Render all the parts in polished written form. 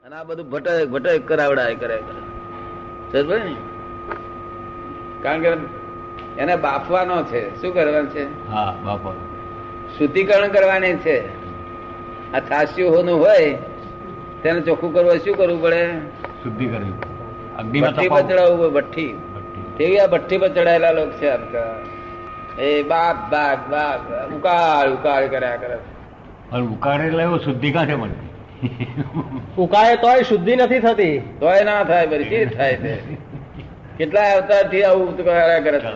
અને આ બધું ભટક ભટક કરાવડાય કરે સમજ ને. કારણ કે એને બાફવાનો છે. શું કરવાનું છે? હા બાપા શુદ્ધિકરણ કરવાની છે. આ છાસ્યું હોનું હોય તેને ચોખ્ખું કરવું શું કરવું પડે? શુદ્ધિ કરવી ભઠ્ઠી પર ચડાવવું પડે. ભઠ્ઠી કેવી? આ ભઠ્ઠી પર ચડાયેલા લોકો છે આપકા. એ બાપ બાપ બાપ ઉકાળ ઉકાળ કર્યા કરે. ઉકાળે એટલે એવું શુદ્ધિ કાં છે મળતી? ઉકાળે તોય શુદ્ધિ નથી થતી. તોય ના થાય. પછી શી થાય છે? કેટલા અવતાર થી આવું કર્યા કરે છે.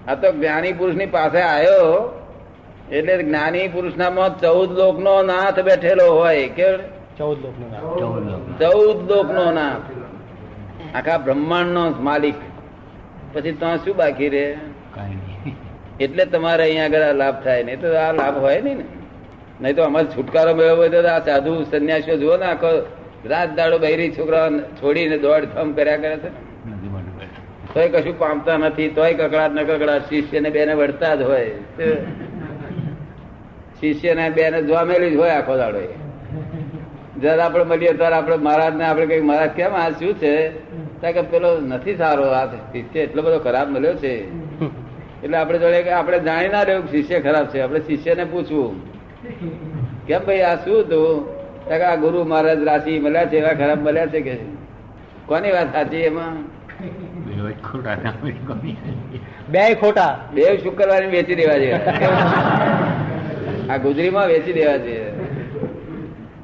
આ તો જ્ઞાની પુરુષ ની પાસે આવ્યો એટલે જ્ઞાની પુરુષ નામાં 14 લોક નો નાથ બેઠેલો હોય. કે 14 લોકનો નામ. 14 લોક નો નાથ, આખા બ્રહ્માંડ નો માલિક. પછી તો શું બાકી રે? કાંઈ નહીં. એટલે તમારે અહીંયા આગળ લાભ થાય. નહીં તો આ લાભ હોય નહીં ને. નહીં તો અમારે છુટકારો મેળવવો હોય તો આ સાધુ સંન્યાસીઓ જુઓ ને, આખો રાત દાડો બૈરી છોકરા છોડીને દોડ થમ કર્યા કરે છે. તોય કશું પામતા નથી. તોય કકડાટ ન કકડાટ શિષ્ય ને બેને વળતા જ હોય. શિષ્ય ને બેને જોમેલી જ હોય આખો દાડો. જયારે આપડે મળીએ ત્યારે આપડે મહારાજ ને આપડે કઈ મહારાજ કેમ આ શું છે? કે પેલો નથી સારો, આ શિષ્ય એટલો બધો ખરાબ મળ્યો છે. એટલે આપડે જોડે આપડે જાણી ના રહ્યું શિષ્ય ખરાબ છે. આપડે શિષ્ય ને પૂછવું કેમ ભાઈ આ શું હતું? આ ગુરુ મહારાજ રાશિ મળ્યા છે, એવા ખરાબ મળ્યા છે. કે કોની વાત સાચી એમાં? બે ખોટા. બે શુક્રવારે વેચી દેવા છે. આ ગુજરીમાં વેચી દેવા છે.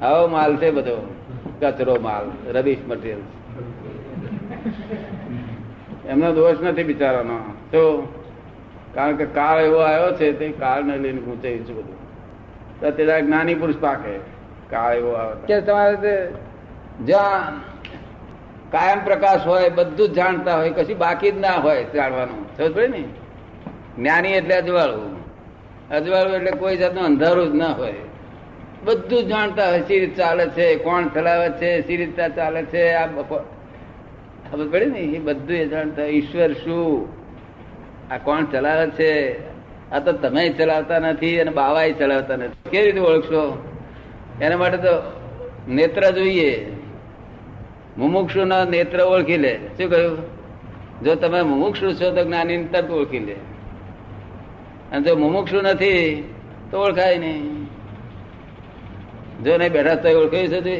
આવો માલ છે બધો, કચરો માલ, રબીશ મટીરિયલ. એમનો દોષ નથી બિચારાનો. તો કારણ કે કાળ એવો આવ્યો છે, તે કાળ ને લઈને ગુંચાયું છે બધું. તો તે જ્ઞાની પુરુષ પાકે. કાળ એવો આવે કે તમારે જ્યાં કાયમ પ્રકાશ હોય, બધું જ જાણતા હોય, કશું બાકી જ ના હોય જાણવાનું. સમજ પડે ને? જ્ઞાની એટલે અજવાળું. અજવાળું એટલે કોઈ જાતનું અંધારું જ ના હોય. બધું જ જાણતા હોય. સી રીતે ચાલે છે, કોણ ચલાવે છે, સી રીતે ચાલે છે, આ ખબર પડે ને? એ બધું એ જાણતા. ઈશ્વર શું, આ કોણ ચલાવે છે? આ તો તમે ચલાવતા નથી અને બાવાય ચલાવતા નથી. કેવી રીતે ઓળખશો? એના માટે તો નેત્ર જોઈએ. મુમુક્ષુ ના નેત્ર ઓળખી લે. શું કહ્યું? જો તમે મુમુક્ષુ છો તો જ્ઞાની તરત ઓળખી લે. અને જો મુમુક્ષુ નથી તો ઓળખાય નહીં. જો નહીં બેઠા તો ઓળખાયું છે?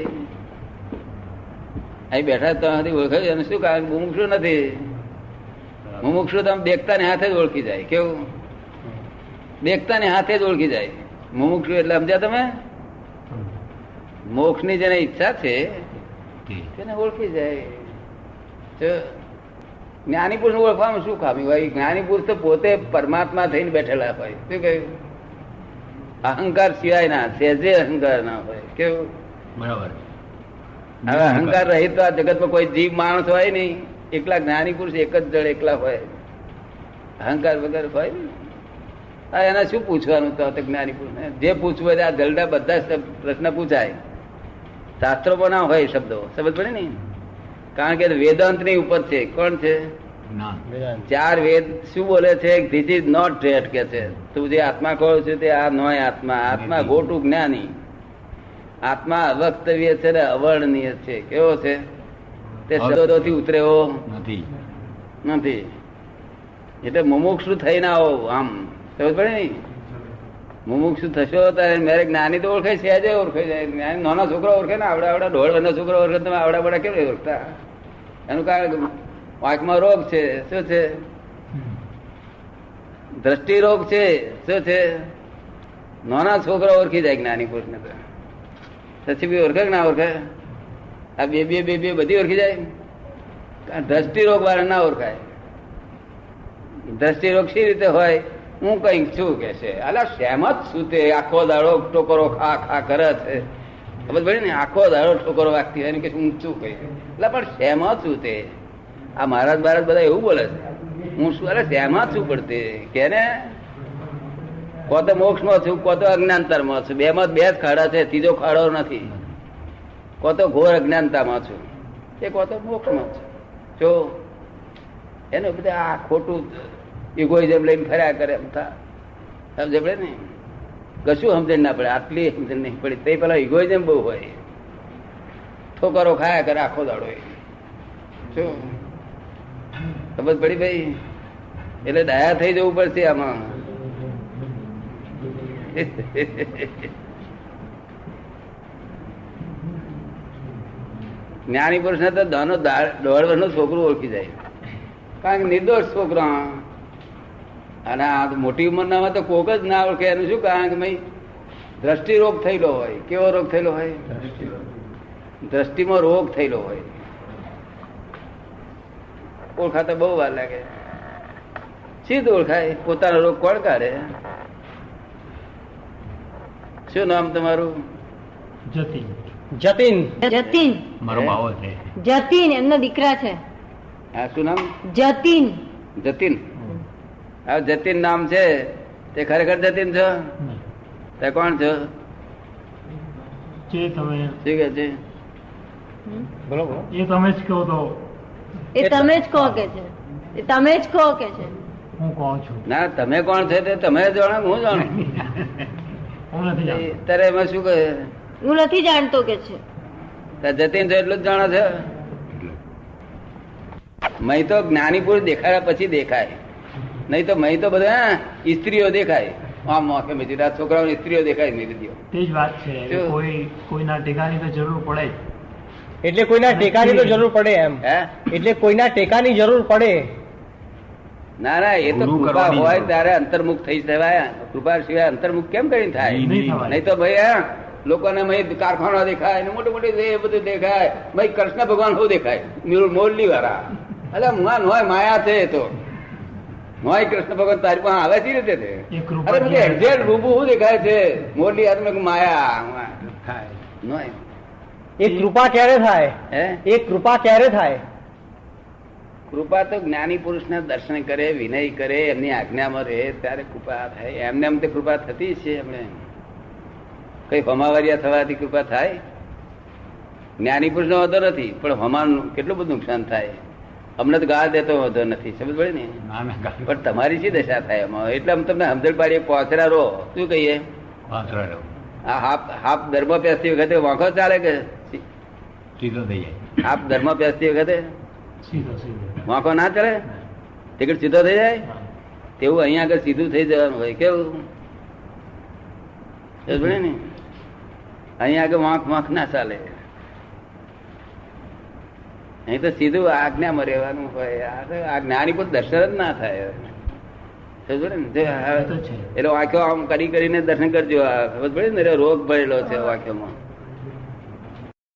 અહીં બેઠા તો ઓળખાયું. અને શું કારણ? મુમુક્ષુ નથી. મુમુક્ષુ તમે દેખતા ને હાથે જ ઓળખી જાય. કેવું? દેખતા ને હાથે જ ઓળખી જાય. મુમુક્ષુ એટલે સમજ્યા તમે? મોક્ષ ની જેને ઈચ્છા છે તેને ઓળખી જાય. જ્ઞાની પુરુષ ઓળખવામાં શું ખામી હોય? જ્ઞાની પુરુષ તો પોતે પરમાત્મા થઈને બેઠેલા હોય. શું કહ્યું? અહંકાર સિવાય ના, સહેજે અહંકાર ના હોય. કેવું? બરાબર. હવે અહંકાર રહિત તો આ જગતમાં કોઈ જીવ માણસ હોય નહીં. એકલા જ્ઞાની પુરુષ એક જ જણ એકલા હોય. અહંકાર વગર હોય ને. એના શું પૂછવાનું? તો જ્ઞાની પુરુષ જે પૂછવું હોય આ જલડા બધા પ્રશ્ન પૂછાય. શાસ્ત્રોમાં ના હોય શબ્દો. સમજ પડે ને? કારણ કે વેદાંત ની ઉપર છે. કોણ છે? 4 વેદ શું બોલે છે? ધીસ ઇઝ નોટ ડેટ કે છે. તું જે આત્મા કહો છો તે આ નોય આત્મા. આત્મા ગોટું જ્ઞાની. આત્મા અવક્તવ્ય છે ને અવર્ણનીય છે. કેવો છે? તે શબ્દોથી ઉતરેવો નથી. એટલે મુમુક્ષુ થઈને આવો. આમ સમજ પડે ને? મુમુક્ષુ થશો ત્યારે મેરે જ્ઞાની તો ઓળખાય, સહેજે ઓળખાઈ જાય. જ્ઞાની નાના છોકરા ઓળખે ને, આવડા આવડા 1.5 છોકરા ઓળખે. તમે આવડા બડા કેમ ઓળખતા? એનું કારણ વાંકમાં રોગ છે. શું છે? દ્રષ્ટિ રોગ છે. શું છે? નાના છોકરા ઓળખી જાય જ્ઞાની પુરુષ ને. પછી બી ઓળખે કે ના ઓળખે? આ બે બધી ઓળખી જાય. દ્રષ્ટિ રોગ વાળા ના ઓળખાય. દ્રષ્ટિ રોગ શી રીતે હોય? હું કઈક છું કે છે. અલા સહેમત શું? તે આખો દાડો ટોકરો ખા ખા કરે છે. ખબર પડી ને? આખો દાડો ટોકરો વાગતી હોય કે હું શું કહી? એટલે પણ સહેમત શું? તે આ મહારાજ બધા એવું બોલે છે. હું શું? અરે સહેમત શું પડતી કે ને? કો તો મોક્ષ માં છું, કો તો અજ્ઞાનતા માં છું. બે માં બે જ ખાડા છે. ત્રીજો ખાડો નથી. કો તો ઘોર અજ્ઞાનતામાં છું, એ કો તો મોક્ષમાં છું. જો એનું બધા આ ખોટું ઇગોઇઝમ લઈને ફર્યા કરે. સમજે પડે ને? કશું સમજણ ના પડે. આટલી સમજણ નહીં પડી. તે પેલા ઇગોઇઝમ બહુ હોય. ઠોકરો ખાયા કરે આખો દાડો એ. શું ખબર પડી ભાઈ? એટલે દયા થઈ જવું પડશે આમાં. જ્ઞાની પુરુષ ને તો દોઢ વર્ષનું છોકરું ઓળખી જાય, કારણ કે નિર્દોષ છોકરા. અને આ મોટી ઉંમરના તો કોક જ ના ઓળખે. એનું શું કારણ કે ભાઈ દ્રષ્ટિ રોગ થયેલો હોય. કેવો રોગ થયેલો હોય? દ્રષ્ટિમાં રોગ થયેલો હોય. ઓળખાતા બહુ વાર લાગે. સીધું ઓળખાય. પોતાનો રોગ કોણ કાઢે? શું નામ તમારું? જતીન. જતીન. મારો બાવો છે. જતીન એમના દીકરા છે. હા, શું નામ? જતીન. જતીન. હા, જતીન નામ છે. તે ખરેખર જતીન છો? તે કોણ છો? જે તમે શું કે છે? બરોબર. એ તમે જ કહો તો એ તમે જ કહો કે છે. એ તમે જ કહો કે છે. હું કહું છું. ના, તમે કોણ છે તે તમે જાણો, હું જાણું. હું નથી જાણતો. તારે એમાં શું કહે? હું નથી જાણતો કે છે. જતીન તો એટલું જ જાણે છે. મય તો જ્ઞાની પુરુષ દેખાડ્યા પછી દેખાય, નહીં તો મય તો બધા સ્ત્રીઓ દેખાય. આમ મોકે મેં છોકરાઓ સ્ત્રીઓ દેખાય મેરી દો. તે જ વાત છે. શું? કોઈના ટેકાની તો જરૂર પડે જ. એટલે કોઈના ટેકાની તો જરૂર પડે એમ. હે? એટલે કોઈના ટેકાની જરૂર પડે. ના ના, એ તો ગુરુ કૃપા કરવાની હોય જરૂર. ત્યારે અંતર્મુખ થઈ જવાય. કૃપા સિવાય અંતર્મુખ કેમ કરીને થાય? નહીં થવાય. નહીં તો ભાઈ હા લોકોને કારખાના દેખાય ને મોટી મોટી એ બધું દેખાય. ભાઈ કૃષ્ણ ભગવાન શું દેખાય? મોરલી વાળા. એટલે મુઆ નોય માયા છે. એ તો નોય કૃષ્ણ ભગવાન તારી પાસે આવે છે રીતે છે. એ કૃપા અરે મને એક્ઝેક્ટ રૂબુ શું દેખાય છે? મોરલી હાથમાં માયા થાય. નોય. એ કૃપા ક્યારે થાય? હે? એ કૃપા ક્યારે થાય? કૃપા તો જ્ઞાની પુરુષના દર્શન કરે, વિનય કરે, એમની આજ્ઞામાં રહે ત્યારે કૃપા થાય. એમને એમ તો કૃપા થતી છે. એમને કઈ હમાવરિયા થવાથી કૃપા થાય? જ્ઞાની પુરુષ નો વાંધો નથી, પણ હમાનું કેટલું બધું નુકસાન થાય. અમને તો ગાળ દેતો વાંધો નથી. સમજ પડે ને? ના ના પણ તમારી શી દશા થાય એમાં? એટલે અમે તમને સમજણ પાડીએ. પહોંચરા રહો. શું કહીએ? વાંસળા રહો. આ હાફ ધર્મ પેસતી વખતે વાંખો ચાલે કે સીધો થઈ જાય. હાફ ધર્મ પેસતી વખતે સીધો વાંખો ના ચાલે? ટિકિટ સીધો થઈ જાય? તેવું અહીંયા આગળ સીધું થઈ જવાનું હોય. કેવું? સમજ પડે ને? અહીંયા આગળ વાંખ ના ચાલે. અહીં તો સીધું આજ્ઞામાં રહેવાનું હોય. આ જ્ઞાની પર દર્શન જ ના થાય. સમજ પડે ને? એ તો છે. એટલે વાંખ્યો આમ કરીને દર્શન કરજો. ખબર પડે ને? રોગ ભરેલો છે વાંખ્યોમાં.